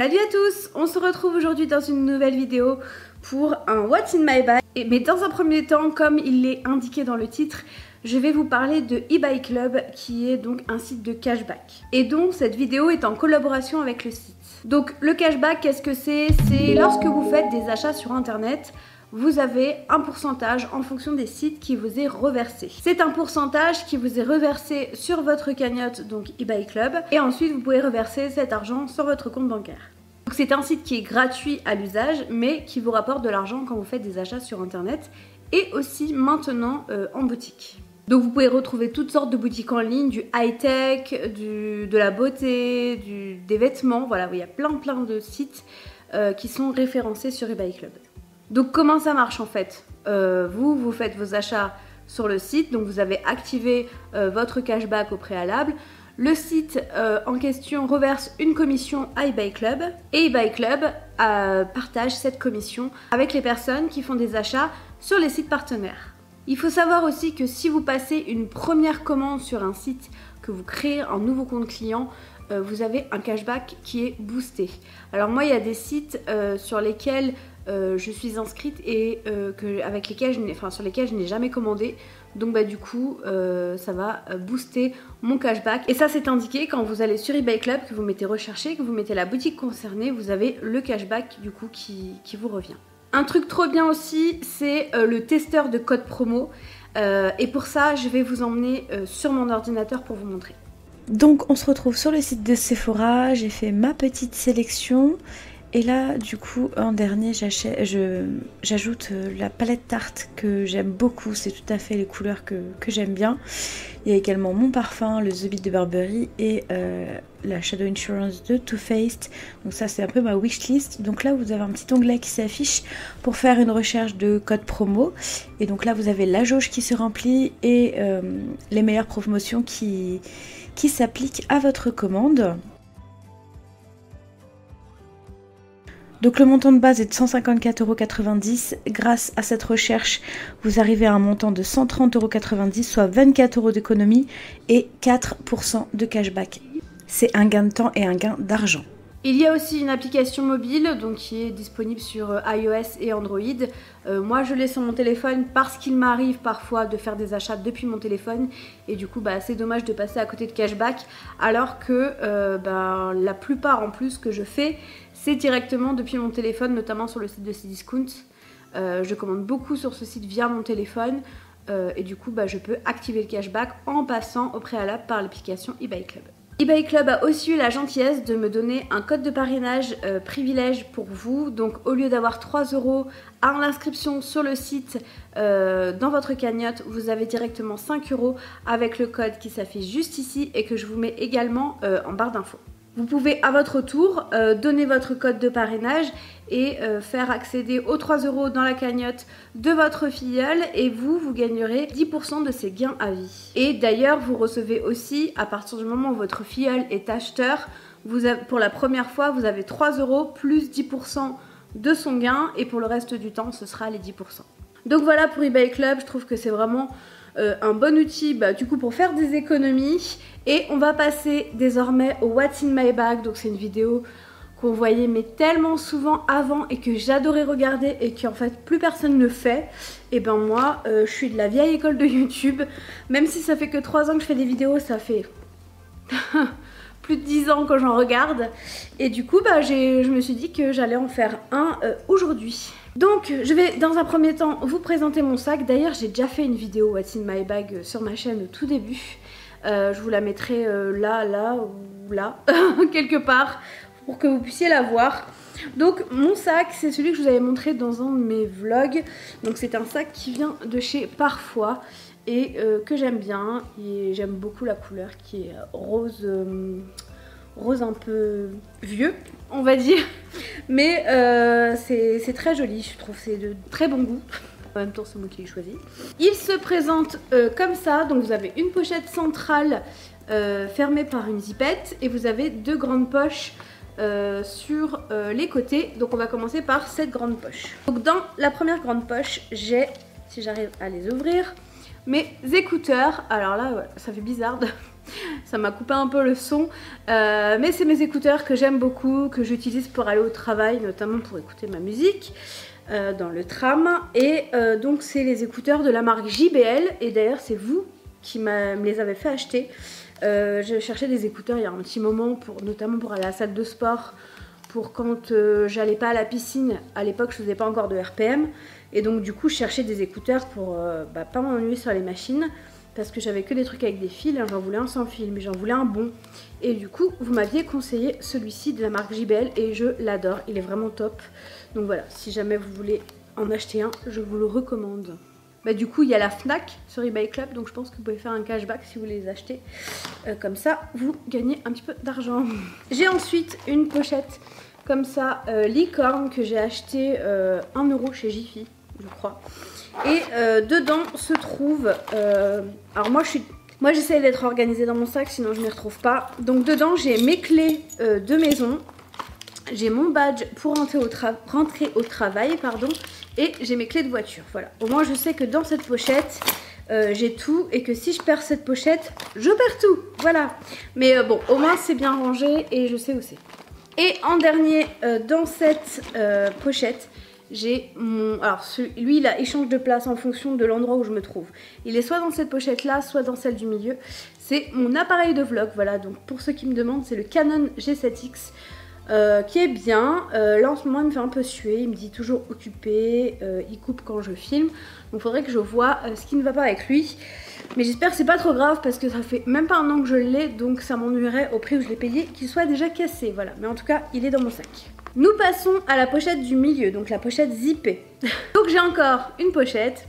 Salut à tous, on se retrouve aujourd'hui dans une nouvelle vidéo pour un What's in my bag. Mais dans un premier temps, comme il est indiqué dans le titre, je vais vous parler de eBay Club qui est donc un site de cashback. Et donc cette vidéo est en collaboration avec le site. Donc le cashback, qu'est-ce que c'est? C'est lorsque vous faites des achats sur internet, vous avez un pourcentage en fonction des sites qui vous est reversé. C'est un pourcentage qui vous est reversé sur votre cagnotte, donc eBay Club, et ensuite vous pouvez reverser cet argent sur votre compte bancaire. Donc c'est un site qui est gratuit à l'usage, mais qui vous rapporte de l'argent quand vous faites des achats sur internet, et aussi maintenant en boutique. Donc vous pouvez retrouver toutes sortes de boutiques en ligne, du high-tech, de la beauté, des vêtements, voilà, il y a plein de sites qui sont référencés sur eBay Club. Donc comment ça marche en fait? Vous faites vos achats sur le site, donc vous avez activé votre cashback au préalable. Le site en question reverse une commission à eBay Club et eBay Club partage cette commission avec les personnes qui font des achats sur les sites partenaires. Il faut savoir aussi que si vous passez une première commande sur un site, que vous créez un nouveau compte client, vous avez un cashback qui est boosté. Alors moi il y a des sites sur lesquels je suis inscrite et sur lesquels je n'ai jamais commandé. Donc bah du coup ça va booster mon cashback. Et ça c'est indiqué quand vous allez sur eBay Club, que vous mettez rechercher, que vous mettez la boutique concernée, vous avez le cashback du coup qui vous revient. Un truc trop bien aussi, c'est le testeur de code promo. Et pour ça je vais vous emmener sur mon ordinateur pour vous montrer. Donc on se retrouve sur le site de Sephora, j'ai fait ma petite sélection et là du coup en dernier j'ajoute la palette tarte que j'aime beaucoup, c'est tout à fait les couleurs que j'aime bien. Il y a également mon parfum, le The Beat de Burberry et la Shadow Insurance de Too Faced. Donc ça c'est un peu ma wishlist. Donc là vous avez un petit onglet qui s'affiche pour faire une recherche de code promo. Et donc là vous avez la jauge qui se remplit et les meilleures promotions qui s'applique à votre commande. Donc le montant de base est de 154,90 €. Grâce à cette recherche, vous arrivez à un montant de 130,90 €, soit 24 € d'économie et 4% de cashback. C'est un gain de temps et un gain d'argent. Il y a aussi une application mobile donc, qui est disponible sur iOS et Android. Moi je l'ai sur mon téléphone parce qu'il m'arrive parfois de faire des achats depuis mon téléphone et du coup bah, c'est dommage de passer à côté de cashback alors que la plupart en plus que je fais c'est directement depuis mon téléphone, notamment sur le site de Cdiscount. Je commande beaucoup sur ce site via mon téléphone et du coup bah, je peux activer le cashback en passant au préalable par l'application eBay Club. eBay Club a aussi eu la gentillesse de me donner un code de parrainage privilège pour vous. Donc au lieu d'avoir 3 € à l'inscription sur le site dans votre cagnotte, vous avez directement 5 € avec le code qui s'affiche juste ici et que je vous mets également en barre d'infos. Vous pouvez à votre tour donner votre code de parrainage et faire accéder aux 3 € dans la cagnotte de votre filleule et vous gagnerez 10% de ses gains à vie. Et d'ailleurs vous recevez aussi, à partir du moment où votre filleule est acheteur, pour la première fois vous avez 3 € plus 10% de son gain et pour le reste du temps ce sera les 10%. Donc voilà pour eBay Club, je trouve que c'est vraiment un bon outil du coup pour faire des économies. Et on va passer désormais au What's in my bag. Donc c'est une vidéo qu'on voyait mais tellement souvent avant et que j'adorais regarder et qu'en fait plus personne ne fait. Et ben moi je suis de la vieille école de YouTube. Même si ça fait que 3 ans que je fais des vidéos, ça fait plus de 10 ans que j'en regarde. Et du coup je me suis dit que j'allais en faire un aujourd'hui. Donc je vais dans un premier temps vous présenter mon sac. D'ailleurs j'ai déjà fait une vidéo What's in my bag sur ma chaîne au tout début. Je vous la mettrai là ou là, quelque part, pour que vous puissiez la voir. Donc mon sac, c'est celui que je vous avais montré dans un de mes vlogs. Donc c'est un sac qui vient de chez Parfois et que j'aime bien. Et j'aime beaucoup la couleur qui est rose, rose un peu vieux, on va dire. Mais c'est très joli, je trouve, c'est de très bon goût. En même temps c'est moi qui l'ai choisi. Il se présente comme ça, donc vous avez une pochette centrale fermée par une zipette et vous avez 2 grandes poches sur les côtés. Donc on va commencer par cette grande poche. Donc dans la première grande poche, j'ai, si j'arrive à les ouvrir, mes écouteurs. Alors là ça fait bizarre Ça m'a coupé un peu le son, mais c'est mes écouteurs que j'aime beaucoup, que j'utilise pour aller au travail, notamment pour écouter ma musique dans le tram. Et donc c'est les écouteurs de la marque JBL, et d'ailleurs c'est vous qui me les avez fait acheter. Je cherchais des écouteurs il y a un petit moment, notamment pour aller à la salle de sport, pour quand j'allais pas à la piscine. À l'époque je faisais pas encore de RPM, et donc du coup je cherchais des écouteurs pour pas m'ennuyer sur les machines, parce que j'avais que des trucs avec des fils, j'en voulais un sans fil, mais j'en voulais un bon. Et du coup, vous m'aviez conseillé celui-ci de la marque JBL et je l'adore, il est vraiment top. Donc voilà, si jamais vous voulez en acheter un, je vous le recommande. Bah, du coup, il y a la Fnac sur eBay Club, donc je pense que vous pouvez faire un cashback si vous les achetez. Comme ça, vous gagnez un petit peu d'argent. J'ai ensuite une pochette comme ça, licorne, que j'ai acheté 1 € chez Jiffy, je crois. Et dedans se trouve... alors moi j'essaie d'être organisée dans mon sac, sinon je ne m'y retrouve pas. Donc dedans j'ai mes clés de maison, j'ai mon badge pour rentrer au travail, pardon, et j'ai mes clés de voiture. Voilà, au moins je sais que dans cette pochette j'ai tout, et que si je perds cette pochette, je perds tout. Voilà, mais bon, au moins c'est bien rangé et je sais où c'est. Et en dernier, dans cette pochette, j'ai mon... Alors lui il change de place en fonction de l'endroit où je me trouve. Il est soit dans cette pochette là, soit dans celle du milieu. C'est mon appareil de vlog, voilà. Donc pour ceux qui me demandent, c'est le Canon G7X qui est bien. Là en ce moment il me fait un peu suer, il me dit toujours occupé, il coupe quand je filme. Donc il faudrait que je vois ce qui ne va pas avec lui. Mais j'espère que c'est pas trop grave, parce que ça fait même pas un an que je l'ai, donc ça m'ennuierait au prix où je l'ai payé qu'il soit déjà cassé, voilà. Mais en tout cas il est dans mon sac. Nous passons à la pochette du milieu, donc la pochette zippée. Donc j'ai encore une pochette.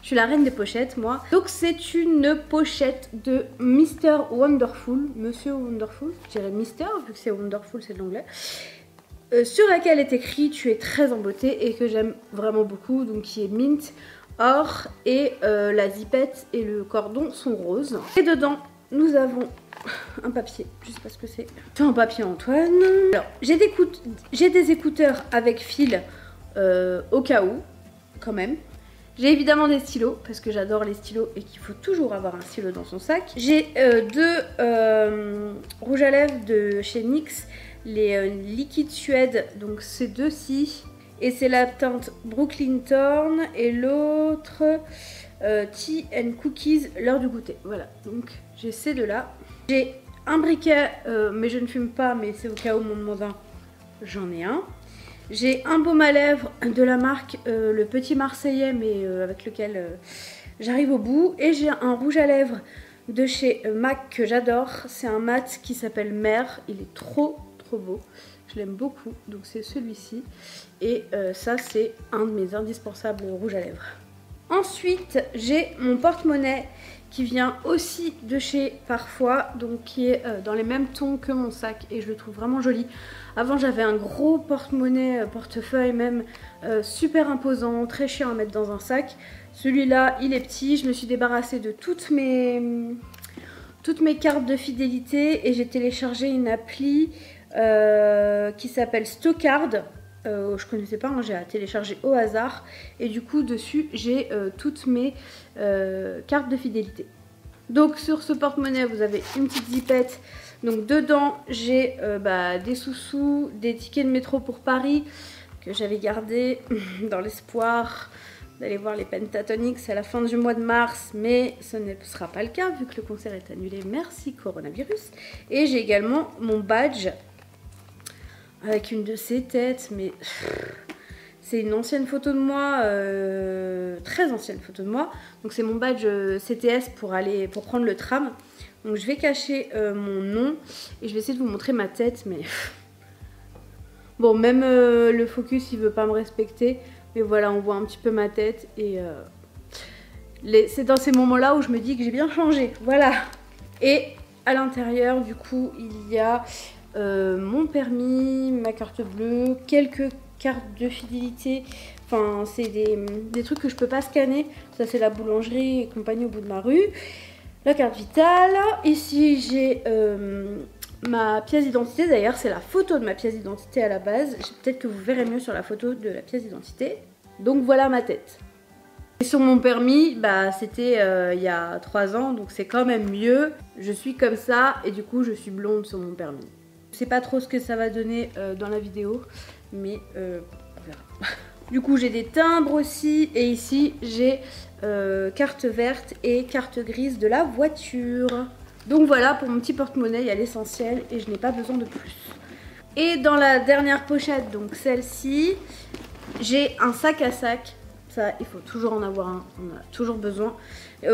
Je suis la reine des pochettes, moi. Donc c'est une pochette de Mr. Wonderful, Monsieur Wonderful, je dirais Mister, vu que c'est Wonderful, c'est de l'anglais. Sur laquelle est écrit "Tu es très en beauté", et que j'aime vraiment beaucoup, donc qui est mint, or, et la zippette et le cordon sont roses. Et dedans, nous avons un papier, je sais pas ce que c'est. C'est un papier Antoine. Alors, j'ai des écouteurs avec fil au cas où, quand même. J'ai évidemment des stylos, parce que j'adore les stylos et qu'il faut toujours avoir un stylo dans son sac. J'ai deux rouges à lèvres de chez NYX, les liquides Suède, donc ces deux-ci. Et c'est la teinte Brooklyn Thorn et l'autre Tea and Cookies, l'heure du goûter. Voilà, donc j'ai ces deux-là. J'ai un briquet, mais je ne fume pas, mais c'est au cas où on m'en demande un, j'en ai un. J'ai un baume à lèvres de la marque le Petit Marseillais, mais avec lequel j'arrive au bout. Et j'ai un rouge à lèvres de chez MAC que j'adore. C'est un mat qui s'appelle Mère. Il est trop beau. Je l'aime beaucoup. Donc c'est celui-ci. Et ça, c'est un de mes indispensables rouges à lèvres. Ensuite, j'ai mon porte-monnaie qui vient aussi de chez Parfois, donc qui est dans les mêmes tons que mon sac, et je le trouve vraiment joli. Avant j'avais un gros porte-monnaie, portefeuille même, super imposant, très chiant à mettre dans un sac. Celui-là il est petit, je me suis débarrassée de toutes mes cartes de fidélité, et j'ai téléchargé une appli qui s'appelle Stockard. Je connaissais pas, hein, j'ai téléchargé au hasard, et du coup dessus j'ai toutes mes cartes de fidélité. Donc sur ce porte-monnaie vous avez une petite zippette, donc dedans j'ai des sous-sous, des tickets de métro pour Paris que j'avais gardé dans l'espoir d'aller voir les Pentatonix à la fin du mois de mars, mais ce ne sera pas le cas vu que le concert est annulé, merci coronavirus. Et j'ai également mon badge avec une de ces têtes, mais c'est une ancienne photo de moi, très ancienne photo de moi. Donc c'est mon badge CTS pour prendre le tram. Donc je vais cacher mon nom et je vais essayer de vous montrer ma tête, mais bon, même le focus il veut pas me respecter, mais voilà, on voit un petit peu ma tête, et c'est dans ces moments-là où je me dis que j'ai bien changé, voilà. Et à l'intérieur, du coup, il y a mon permis, ma carte bleue, quelques cartes de fidélité. Enfin, c'est des trucs que je peux pas scanner. Ça, c'est la boulangerie et compagnie au bout de ma rue. La carte vitale. Ici, j'ai ma pièce d'identité. D'ailleurs, c'est la photo de ma pièce d'identité à la base. Peut-être que vous verrez mieux sur la photo de la pièce d'identité. Donc voilà ma tête. Et sur mon permis, bah c'était il y a 3 ans, donc c'est quand même mieux. Je suis comme ça et du coup je suis blonde sur mon permis. Je sais pas trop ce que ça va donner dans la vidéo, mais on verra. Du coup j'ai des timbres aussi et ici j'ai carte verte et carte grise de la voiture. Donc voilà pour mon petit porte-monnaie, il y a l'essentiel et je n'ai pas besoin de plus. Et dans la dernière pochette, donc celle-ci, j'ai un sac à sac. Ça, il faut toujours en avoir un, on a toujours besoin.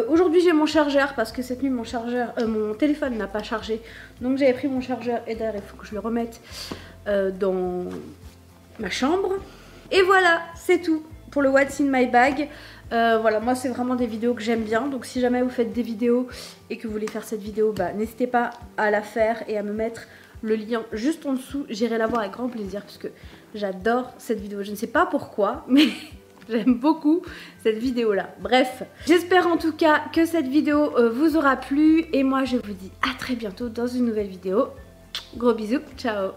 Aujourd'hui j'ai mon chargeur parce que cette nuit mon téléphone n'a pas chargé. Donc j'avais pris mon chargeur et d'ailleurs il faut que je le remette dans ma chambre. Et voilà, c'est tout pour le What's in my bag. Voilà, moi c'est vraiment des vidéos que j'aime bien. Donc si jamais vous faites des vidéos et que vous voulez faire cette vidéo, bah, n'hésitez pas à la faire et à me mettre le lien juste en dessous. J'irai la voir avec grand plaisir parce que j'adore cette vidéo. Je ne sais pas pourquoi, mais j'aime beaucoup cette vidéo là. Bref, j'espère en tout cas que cette vidéo vous aura plu. Et moi je vous dis à très bientôt dans une nouvelle vidéo. Gros bisous, ciao.